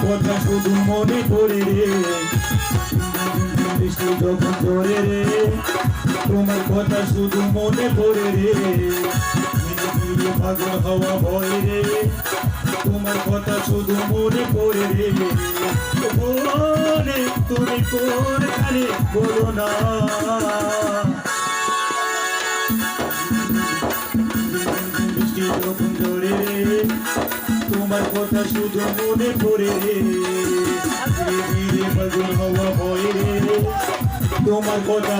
কথা শুধু মনে পড়ে রে, বৃষ্টি যখন ঝরে রে, তোমার কথা শুধু মনে পড়ে রে, পাগল হওয়া ভয় রে, তোমার কথা শুধু মনে পড়ে রে, বলে তুমি কোনখানে বলো না, বৃষ্টি যখন ঝরে রে, তোমার কথা শুধু মনে পড়ে রে, ধীরে ধীরে পাগল হওয়া ভয় রে, তোমার কথা